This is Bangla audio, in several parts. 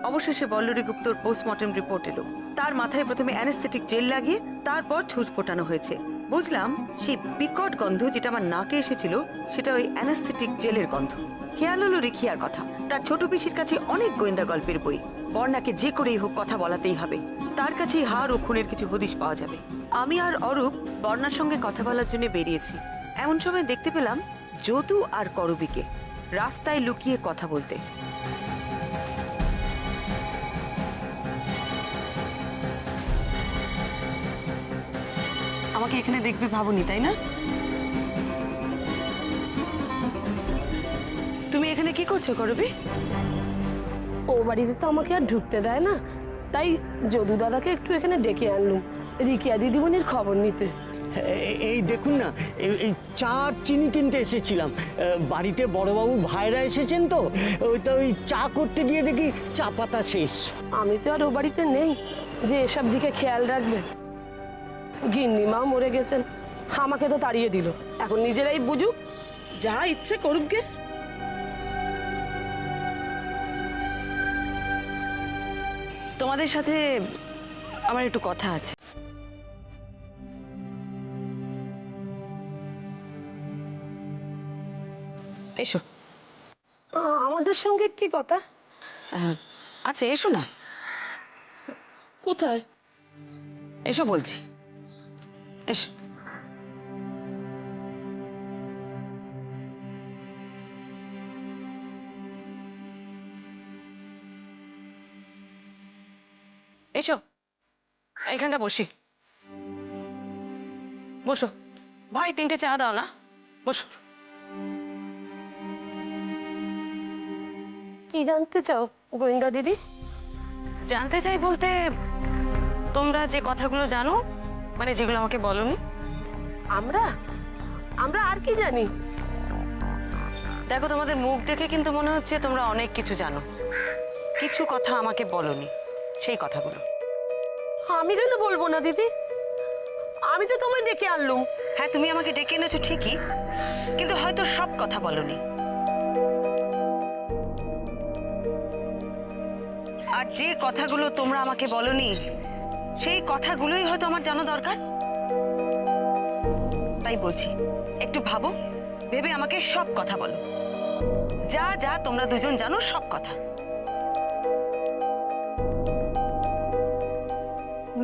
অবশেষে বল্লরী গুপ্তর পোস্টমর্টম রিপোর্ট এলো। তার মাথায় প্রথমে অ্যানেস্থেটিক জেল লাগিয়ে তারপর ছুঁচ ফোটানো হয়েছে। বুঝলাম সেই বিকট গন্ধ যেটা আমার নাকে এসেছিল সেটা ওই অ্যানেস্থেটিক জেলের গন্ধ। খেয়াল হলো রিখিয়ার কথা। তার ছোট পিসির কাছে অনেক গোয়েন্দা গল্পের বই। বর্ণাকে যে করেই হোক কথা বলাতেই হবে। তার কাছেই হাড় ও খুনের কিছু হদিশ পাওয়া যাবে। আমি আর অরূপ বর্ণার সঙ্গে কথা বলার জন্য বেরিয়েছি। এমন সময় দেখতে পেলাম যদু আর করবীকে রাস্তায় লুকিয়ে কথা বলতে। আমাকে এখানে দেখবে ভাবনি, তাই না? তুমি এখানে কি করছো করবি? ও বাড়িতে তো আমাকে আর ঢুকতে দেয় না, তাই যদু দাদাকে একটু এখানে ডেকে আনলুম রিকিয়া দিদিমণির খবর নিতে। এই দেখুন না, এই চা আর চিনি কিনতে এসেছিলাম। বাড়িতে বড়বাবু ভাইরা এসেছেন তো, ওই চা করতে গিয়ে দেখি চা পাতা শেষ। আমি তো আর ও বাড়িতে নেই যে এসব দিকে খেয়াল রাখবে। গিন্নিমাও মরে গেছেন, আমাকে তো তাড়িয়ে দিল। এখন নিজেরাই বুঝুক, যা ইচ্ছে করুক গে। তোমাদের সাথে আমার একটু কথা আছে। এসো। আমাদের সঙ্গে কি কথা? আচ্ছা এসো না। কোথায়? এসো বলছি, এসো। এসো, এখানটা বসি। বসো ভাই, 3টে চা দাও না, বসো। কি জানতে চাও গোয়েন্দা দিদি? জানতে চাই বলতে, তোমরা যে কথাগুলো জানো, মানে যেগুলো আমাকে বলোনি। আমরা আমরা আর কি জানি? দেখো, তোমাদের মুখ দেখে কিন্তু মনে হচ্ছে তোমরা অনেক কিছু জানো। কিছু কথা আমাকে বলোনি, সেই কথাগুলো। আমি কেন বলবো না দিদি? আমি তো তোমায় ডেকে আনলুম। হ্যাঁ, তুমি আমাকে ডেকে এনেছো ঠিকই, কিন্তু হয়তো সব কথা বলোনি। আর যে কথাগুলো তোমরা আমাকে বলোনি, সেই কথাগুলোই হয়তো আমার জানা দরকার। তাই বলছি, একটু ভাবো, ভেবে আমাকে সব কথা বলো। যা যা তোমরা দুজন জানো, সব কথা।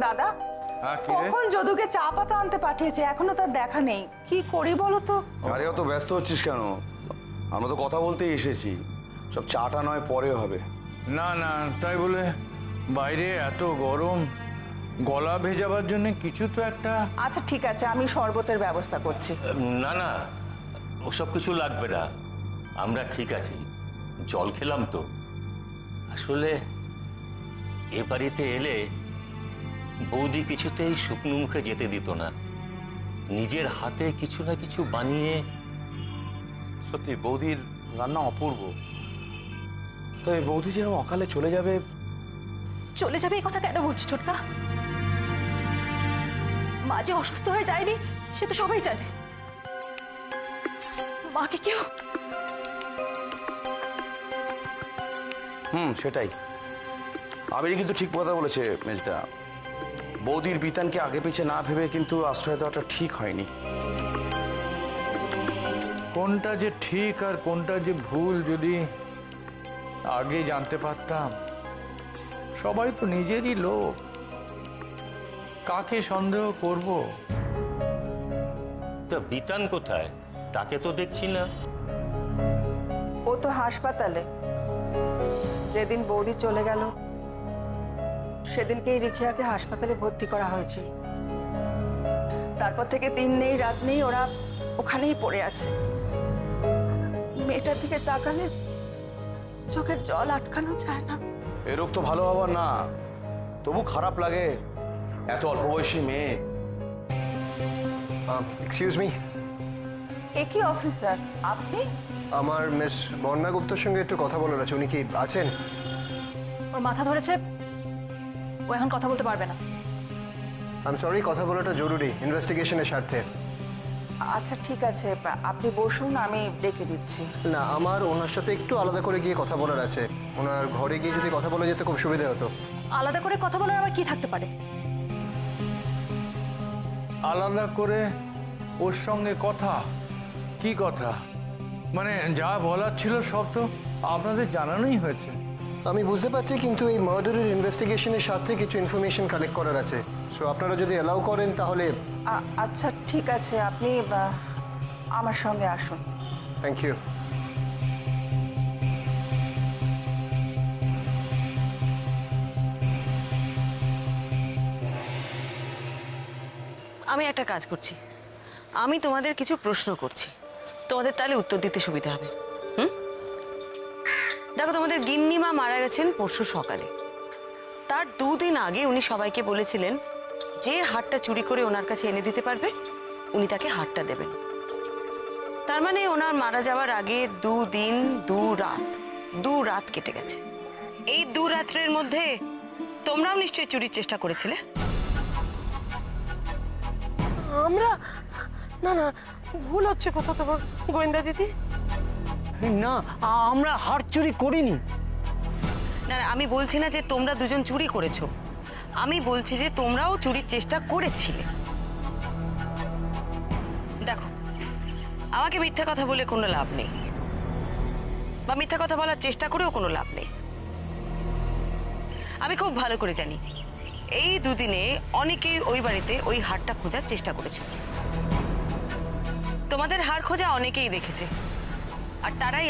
দাদা, কখন যদুকে চা পাতা আনতে পাঠিয়েছে, এখনো তার দেখা নেই। কি করি বলো তো? আরে অত ব্যস্ত হচ্ছিস কেন? আমরা তো কথা বলতেই এসেছি। সব চাটা নয় পরে হবে। না না, তাই বলে বাইরে এত গরম, গলা ভেজাবার জন্য কিছু তো একটা। আচ্ছা ঠিক আছে, আমি শরবতের ব্যবস্থা করছি। না না, ওসব কিছু লাগবে না, আমরা ঠিক আছি। জল খেলাম তো। আসলে এ বাড়িতে এলে বৌদি কিছুতেই শুকনো মুখে যেতে দিত না। নিজের হাতে কিছু না কিছু বানিয়ে। সত্যি বৌদির রান্না অপূর্ব। তো এই বৌদি যেরকম অকালে চলে যাবে। চলে যাবে এই কথা কেন বলছো ছোটকা? মা যে অসুস্থ হয়ে যায়নি সে তো সবাই জানে। মাকে কেউ। সেটাই। আবির কিন্তু ঠিক কথা বলেছে মেজদা। বৌদির বিতানকে আগে পিছে না ভেবে কিন্তু আশ্রয় দেওয়াটা ঠিক হয়নি। কোনটা যে ঠিক আর কোনটা যে ভুল যদি আগে জানতে পারতাম। সবাই তো নিজেরই লোক, কাকে সন্দেহ করব? তা বিতান কোথায়? তাকে তো দেখছি না। ও তো হাসপাতালে। যেদিন বৌদি চলে গেল সেদিনকেই রিখিয়াকে হাসপাতালে ভর্তি করা হয়েছিল। তারপর থেকে দিন নেই রাত নেই ওরা ওখানেই পড়ে আছে। মেয়েটার দিকে তাকালে চোখের জল আটকানো যায় না। এ রোগ তো ভালো হবার না, তবু খারাপ লাগে। এত অল্প বয়সী মেয়ে। Excuse me. একই অফিসার আপনি? আমার মিস বর্ণা গুপ্তর সঙ্গে একটু কথা বলার আছে, উনি কি আছেন? ওর মাথা ধরেছে, ও এখন কথা বলতে পারবে না। আই এম সরি, কথা বলাটা জরুরি ইনভেস্টিগেশনের স্বার্থে। আচ্ছা ঠিক আছে, আপনি বসুন, আমি ডেকে দিচ্ছি। না, আমার ওনার সাথে একটু আলাদা করে গিয়ে কথা বলার আছে। ওনার ঘরে গিয়ে যদি কথা বলা যেত খুব সুবিধা হতো। আলাদা করে কথা বলার আবার কি থাকতে পারে? আলাদা করে ওর সঙ্গে কথা? কি কথা? মানে যা বলার ছিল সব তো আপনাদের জানানোই হয়েছে। আমি বুঝতে পারছি, কিন্তু এই মার্ডারের ইনভেস্টিগেশনের সাথে কিছু ইনফরমেশন কালেক্ট করার আছে। সো আপনারা যদি অ্যালাউ করেন তাহলে। আচ্ছা ঠিক আছে, আপনি আমার সঙ্গে আসুন। Thank you. আমি একটা কাজ করছি, আমি তোমাদের কিছু প্রশ্ন করছি, তোমাদের তাহলে উত্তর দিতে সুবিধা হবে। দেখো, তোমাদের গিন্নিমা মারা গেছেন পরশু সকালে। তার 2 দিন আগে উনি সবাইকে বলেছিলেন যে হারটা চুরি করে ওনার কাছে এনে দিতে পারবে উনি তাকে হারটা দেবেন। তার মানে ওনার মারা যাওয়ার আগে 2 দিন 2 রাত কেটে গেছে। এই 2 রাত্রের মধ্যে তোমরাও নিশ্চয়ই চুরির চেষ্টা করেছিলে। আমরা? না না, ভুল হচ্ছে কোথাও তোমার গোয়েন্দা দিদি। না, আমরা হার চুরি করিনি। না, আমি বলছি না যে তোমরা দুজন চুরি করেছো, আমি বলছি যে তোমরাও চুরির চেষ্টা করেছিলে। দেখো, আমাকে মিথ্যা কথা বলে কোনো লাভ নেই, বা মিথ্যা কথা বলার চেষ্টা করেও কোনো লাভ নেই। আমি খুব ভালো করে জানি এই 2 দিনে অনেকেই ওই বাড়িতে ওই হারটা খোঁজার চেষ্টা করেছে। তোমাদের হার খোঁজা অনেকেই দেখেছে, আর তারাই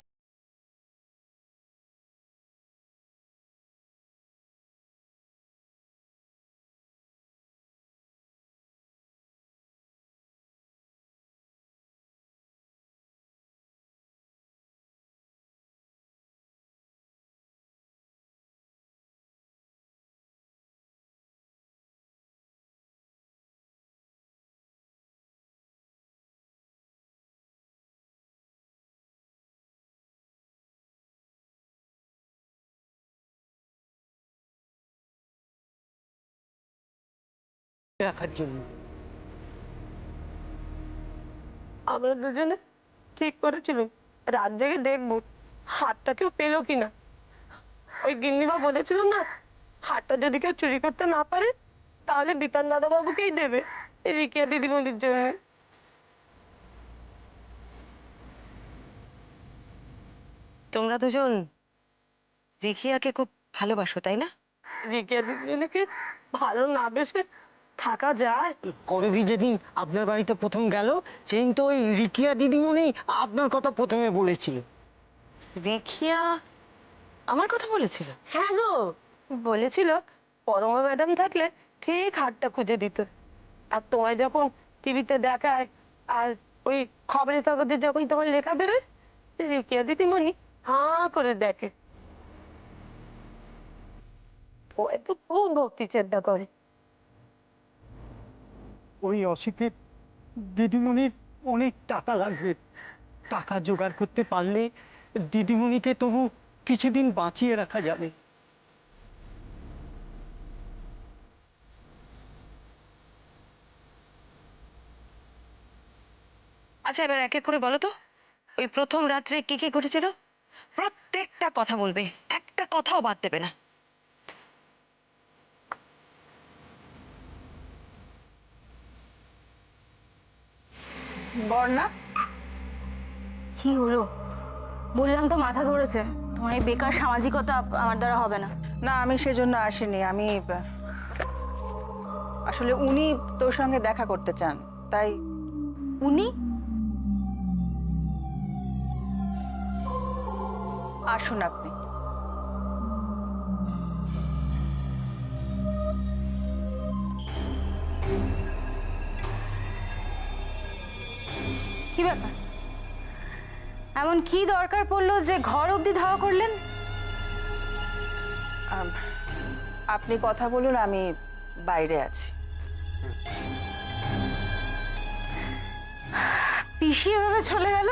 রাখার জন্য। আমরা দুজনে ঠিক করেছিলাম রাত জেগে দেখবো হাতটা কেউ পেলো কিনা। ওই গিন্নিমা বলেছিল না, হাতটা যদি কেউ চুরি করতে না পারে তাহলে বিতান দাদা বাবুকেই দেবে রিকিয়া দিদিমণির জন্য। তোমরা দুজন রিখিয়াকে খুব ভালোবাসো, তাই না? রিকিয়া দিদিমণিকে ভালো না বেসে থাকা যায়? করবি যেদিন আপনার বাড়িতে প্রথম গেল সেদিন তো ওই রিকিয়া দিদিমণি আপনার কথা প্রথমে বলেছিল। রিখিয়া আমার কথা বলেছিল? হ্যাঁ গো, বলেছিল পরমা ম্যাডাম থাকলে ঠিক হাতটা খুঁজে দিত। আর তোমায় যখন টিভিতে দেখায় আর ওই খবরের কাগজে যখন তোমার লেখা বেরোয়, রিকিয়া দিদিমণি হাঁ করে দেখে। ও এত খুব ভক্তি শ্রদ্ধা করে। ওই অসিকের দিদিমণির অনেক টাকা লাগবে, টাকা জোগাড় করতে পারলে দিদিমণিকে তবু কিছুদিন বাঁচিয়ে রাখা যাবে। আচ্ছা, এবার এক এক করে বলো তো, ওই প্রথম রাত্রে কি কি ঘটেছিল? প্রত্যেকটা কথা বলবে, একটা কথাও বাদ দেবে না। বর্ণা, কি হলো? বললাম তো মাথা ধরেছে। তোমার এই বেকার সামাজিকতা আমার দ্বারা হবে না। না আমি সেজন্য আসিনি। আমি আসলে উনি তোর সঙ্গে দেখা করতে চান, তাই। উনি? আসুন আপনি। কি ব্যাপার? এমন কি দরকার পড়লো যে ঘর অবধি ধাওয়া করলেন? আপনি কথা বলুন, আমি বাইরে আছি। পিসি এভাবে চলে গেল?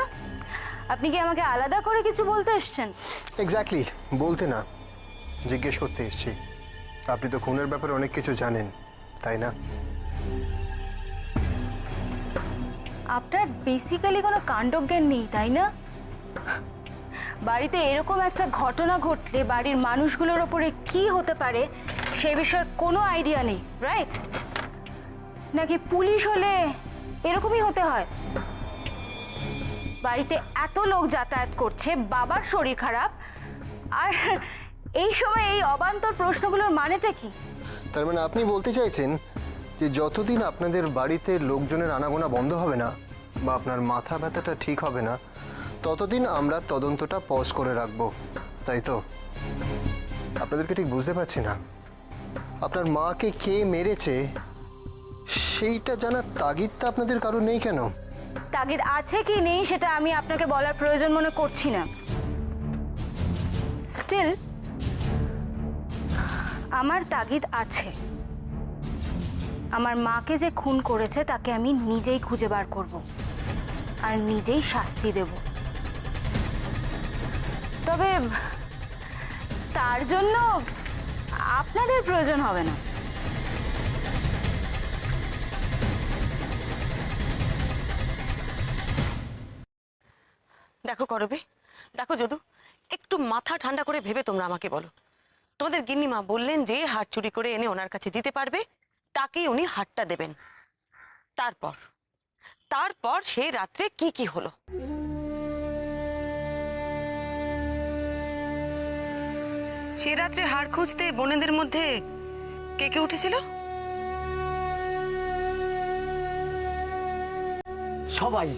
আপনি কি আমাকে আলাদা করে কিছু বলতে এসেছেন? এক্স্যাক্টলি, বলতে না, জিজ্ঞেস করতে এসেছি। আপনি তো খুনের ব্যাপারে অনেক কিছু জানেন, তাই না? আপনার বেসিক্যালি কোনো কাণ্ডজ্ঞান নেই, তাই না? বাড়িতে এরকম একটা ঘটনা ঘটলে বাড়ির মানুষগুলোর ওপরে কি হতে পারে সে বিষয়ে কোনো আইডিয়া নেই, রাইট? নাকি পুলিশ হলে এরকমই হতে হয়? বাড়িতে এত লোক যাতায়াত করছে, বাবার শরীর খারাপ, আর এই সময় এই অবান্তর প্রশ্নগুলোর মানেটা কি? তার মানে আপনি বলতে চাইছেন যে যতদিন আপনাদের বাড়িতে লোকজনের আনাগোনা বন্ধ হবে না বা আপনার মাথা ব্যথাটা ঠিক হবে না, ততদিন আমরা তদন্তটা পজ করে রাখবো, তাই তো? আপনাদেরকে ঠিক বুঝতে পারছি না। আপনার মাকে কে মেরেছে সেইটা জানার তাগিদটা আপনাদের কারণ নেই কেন? তাগিদ আছে কি নেই সেটা আমি আপনাকে বলার প্রয়োজন মনে করছি না। স্টিল আমার তাগিদ আছে। আমার মাকে যে খুন করেছে তাকে আমি নিজেই খুঁজে বার করব আর নিজেই শাস্তি দেব। তবে তার জন্য আপনাদের প্রয়োজন হবে না। দেখো করবে, দেখো যদু, একটু মাথা ঠান্ডা করে ভেবে তোমরা আমাকে বলো। তোমাদের গিন্নিমা বললেন যে হাট চুরি করে এনে ওনার কাছে দিতে পারবে, তাকেই উনি হাটটা দেবেন। তারপর তারপর সেই রাত্রে কি কি হলো? সে রাত্রে হাড় খুঁজতে বোনেদের মধ্যে কে কে উঠেছিল? সবাই।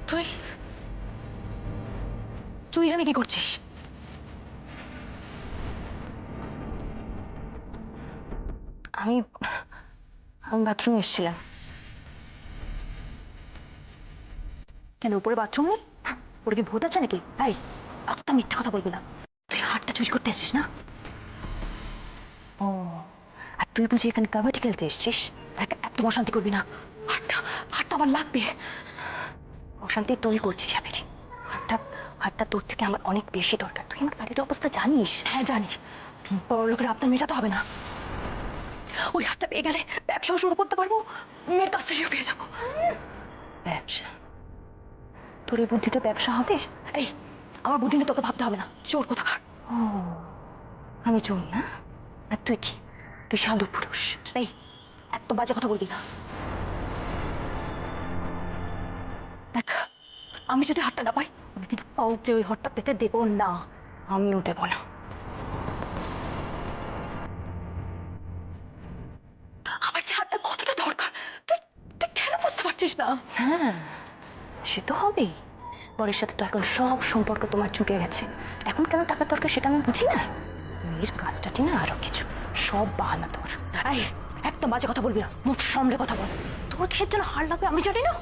তুই তুই এখানে কি করছিস? আমি আমি বাথরুমে এসেছিলাম। কেন, উপরে বাথরুম নেই? ওর কি ভূত আছে নাকি? তাই একটা মিথ্যা কথা বলবি না। তুই হাটটা চুরি করতে এসেছিস না? ও, আর তুই বুঝি এখানে কাবাডি খেলতে এসেছিস? দেখ, একদম অশান্তি করবি না। হাটটা হাটটা আমার লাগবে। ও অশান্তি তুই করছিস হাবেরি। হাটটা তোর থেকে আমার অনেক বেশি দরকার। তুই আমার বাড়ির অবস্থা জানিস? হ্যাঁ জানিস। বড় লোকের আপনার মেয়েটা তো হবে না। ওই হাটটা পেয়ে গেলে ব্যবসাও শুরু করতে পারবো, মেয়ের কাজটাও পেয়ে যাবো। ব্যবসা? তোর এই বুদ্ধিতে ব্যবসা হবে? এই আমার বুদ্ধি নিয়ে তোকে ভাবতে হবে না, চোর কোথাকার। ও আমি চোর না? আর তুই কি? তুই সাধু পুরুষ। এই এত বাজে কথা বলবি না। দেখ, আমি যদি হাটটা না পাই, আমি কিন্তু কাউকে ওই হাটটা পেতে দেবো না। আমিও দেবো না। আমার যে হাটটা কতটা দরকার তুই তুই কেন বুঝতে পারছিস না? হ্যাঁ সে তো হবেই। বরের সাথে তো এখন সব সম্পর্ক তোমার চুকে গেছে। এখন কেন টাকার দরকার সেটা আমি বুঝি না। মেয়ের কাজটাটি না আরো কিছু, সব বাহানা তোর। এই একদম বাজে কথা বলবি না, মুখ সামলে কথা বল। তোর কিসের জন্য হার লাগবে আমি জানি না।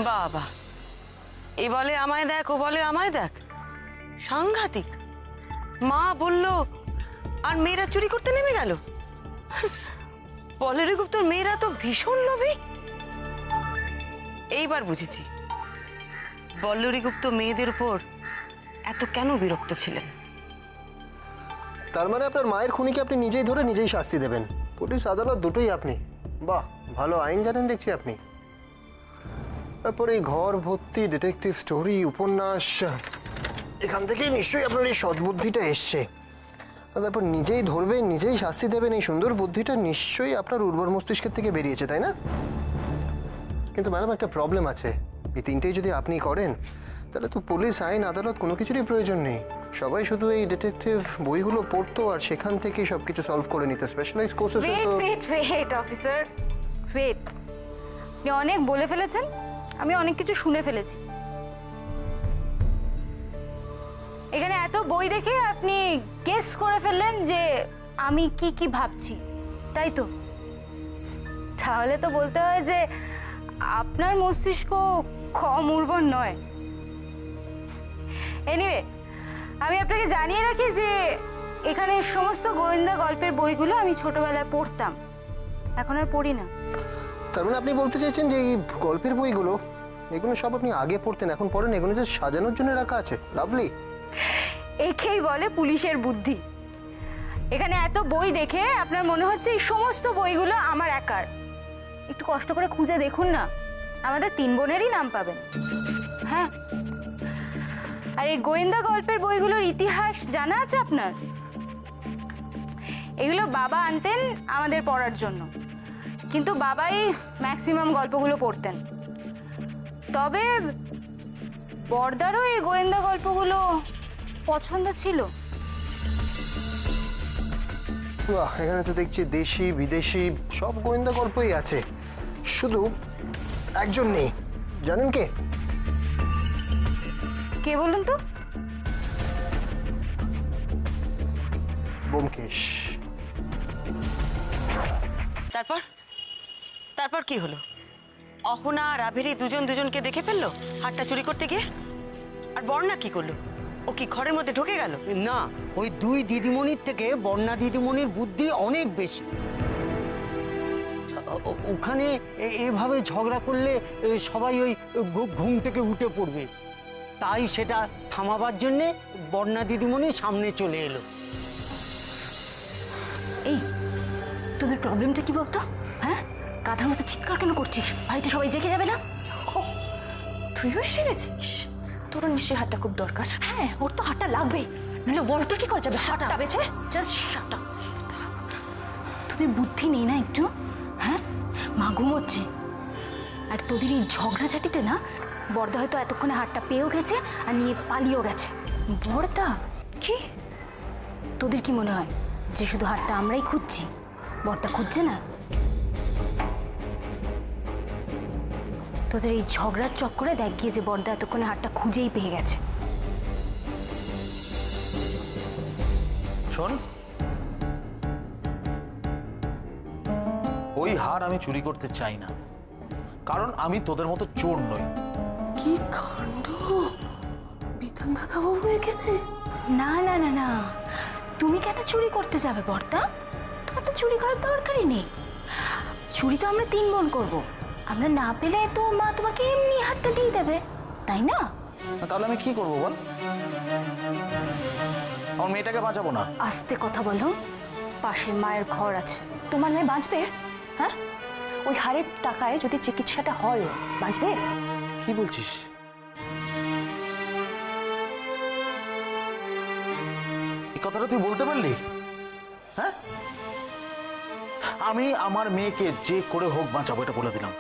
বাবা, এ বলে আমায় দেখ, ও বলে আমায় দেখ, সাংঘাতিক। মা বলল আর মেয়েরা চুরি করতে নেমে গেল। বলে রে গুপ্তর মেয়েরা তো ভীষণ লোভী। এইবার বুঝেছি বল্লরী গুপ্ত মেয়েদের উপর এত কেন বিরক্ত ছিলেন। তার মানে আপনার মায়ের খুনিকে আপনি নিজেই ধরে নিজেই শাস্তি দেবেন? পুলিশ আদালত দুটোই আপনি। বাহ, ভালো আইন জানেন দেখছি আপনি। তারপর এই ঘর ভর্তি ডিটেকটিভ স্টোরি, উপন্যাস, এখান থেকেই নিশ্চয়ই আপনার এই সদ্বুদ্ধিটা এসছে। আর তারপর নিজেই ধরবেন নিজেই শাস্তি দেবেন, এই সুন্দর বুদ্ধিটা নিশ্চয়ই আপনার উর্বর মস্তিষ্কের থেকে বেরিয়েছে, তাই না? কিন্তু ম্যাডাম একটা প্রবলেম আছে, এই তিনটেই যদি আপনি করেন তাহলে তো পুলিশ, আইন, আদালত কোনো কিছুরই প্রয়োজন নেই। সবাই শুধু এই ডিটেকটিভ বইগুলো পড়তো আর সেখান থেকেই সবকিছু সলভ করে নিত। স্পেশালাইজ কোর্সেস তো ওয়েট অফিসার, ওয়েট। আপনি অনেক বলে ফেলেছেন, আমি অনেক কিছু শুনে ফেলেছি। এখানে এত বই দেখে আপনি গেস করে ফেললেন যে আমি কি কি ভাবছি, তাই তো? তাহলে তো বলতে হয় যে আপনার মস্তিষ্ক কম উর্বর নয়। এনিওয়ে, আমি আপনাকে জানিয়ে রাখি যে এখানে সমস্ত গোয়েন্দা গল্পের বইগুলো আমি ছোটবেলায় পড়তাম, এখন আর পড়ি না। তার মানে আপনি বলতে চাইছেন যে এই গল্পের বইগুলো, এগুলো সব আপনি আগে পড়তেন, এখন পড়েন, এগুলো যে সাজানোর জন্য রাখা আছে? লাভলি। একেই বলে পুলিশের বুদ্ধি। এখানে এত বই দেখে আপনার মনে হচ্ছে এই সমস্ত বইগুলো আমার একার। একটু কষ্ট করে খুঁজে দেখুন না, আমাদের 3 বোনেরই নাম পাবেন। হ্যাঁ, আর এই গোয়েন্দা গল্পের বইগুলোর ইতিহাস জানা আছে আপনার? এগুলো বাবা আনতেন আমাদের পড়ার জন্য, কিন্তু বাবাই ম্যাক্সিমাম গল্পগুলো পড়তেন। তবে বড়দারও এই গোয়েন্দা গল্পগুলো পছন্দ ছিল। বাহ, এখানে তো দেখছি দেশি বিদেশি সব গোয়েন্দা গল্পই আছে, শুধু একজন নেই। জানেন কে? কে বলুন তো? ব্যোমকেশ। তারপর তারপর কি হলো? অহনা আর আভেরি দুজনকে দেখে ফেললো হাটটা চুরি করতে গিয়ে। আর বর্ণা কি করলো? ও কি ঘরের মধ্যে ঢুকে গেল? না, ওই দুই দিদিমণির থেকে বন্যা দিদিমণির বুদ্ধি অনেক বেশি। ওখানে এভাবে ঝগড়া করলে সবাই ওই ঘুম থেকে উঠে পড়বে, তাই সেটা থামাবার জন্যে বন্যা দিদিমণি সামনে চলে এলো। এই তোদের প্রবলেমটা কি বলতো? হ্যাঁ, গাধার মতো চিৎকার কেন করছিস? বাড়িতে সবাই জেগে যাবে না? তুইও এসে গেছিস? তোর নিশ্চয়ই হাতটা খুব দরকার। হ্যাঁ, ওর তো হাতটা লাগবেই, নাহলে বলটা কি করে যাবে? হাতটা বেছে জাস্ট শাট আপ। তোদের বুদ্ধি নেই না একটু? হ্যাঁ, মা ঘুমোচ্ছে আর তোদের এই ঝগড়াঝাটিতে না বড়দা হয়তো এতক্ষণে হাতটা পেয়েও গেছে আর নিয়ে পালিয়েও গেছে। বড়দা কি? তোদের কি মনে হয় যে শুধু হাতটা আমরাই খুঁজছি, বড়দা খুঁজছে না? তোদের এই ঝগড়ার চক্করে দেখ গিয়ে যে বড়দা এতক্ষণে হাতটা খুঁজেই পেয়ে গেছে। শোন, ওই হার আমি চুরি করতে চাই না, কারণ আমি তোদের মতো চোর নই। কি কাণ্ড! বিধান দাদা বাবু এখানে? না না না না, তুমি কেন চুরি করতে যাবে বড়দা? তোমার তো চুরি করার দরকারই নেই। চুরি তো আমরা 3 বোন করবো, আমরা না পেলে তো মা তোমাকে এমনি হাতটা দিয়ে দেবে, তাই না? তাহলে আমি কি করবো বল? আমার মেয়েটাকে বাঁচাবো না? আস্তে কথা বলো, পাশে মায়ের ঘর আছে। তোমার মেয়ে বাঁচবে? হ্যাঁ, ওই হারের টাকায় যদি চিকিৎসাটা হয় বাঁচবে? কি বলছিস? এই কথাটা তুই বলতে পারলি? হ্যাঁ, আমি আমার মেয়েকে যে করে হোক বাঁচাবো, এটা বলে দিলাম,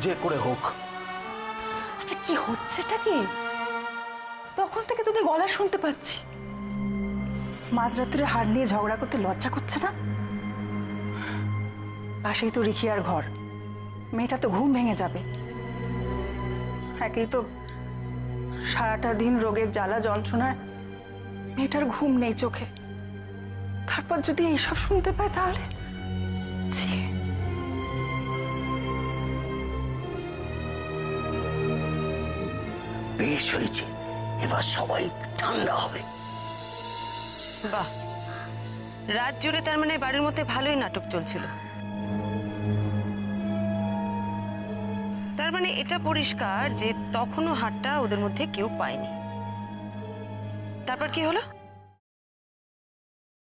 যে করে হোক। আচ্ছা কি হচ্ছেটা কি? তখন থেকে তোদের গলা শুনতে পাচ্ছি। মাঝরাত্রে হার নিয়ে ঝগড়া করতে লজ্জা করছে না? পাশেই তো রিখিয়ার ঘর, মেয়েটা তো ঘুম ভেঙে যাবে। একেই তো সারাটা দিন রোগের জ্বালা যন্ত্রণায় মেয়েটার ঘুম নেই চোখে, তারপর যদি এইসব শুনতে পায় তাহলে ছি। বেশ হয়েছে, এবার সবাই ঠান্ডা হবে। বাহ, রাত জুড়ে তার মানে বাড়ির মধ্যে ভালোই নাটক চলছিল। তার মানে এটা পরিষ্কার যে তখনও হাতটা ওদের মধ্যে কেউ পায়নি। তারপর কি হলো?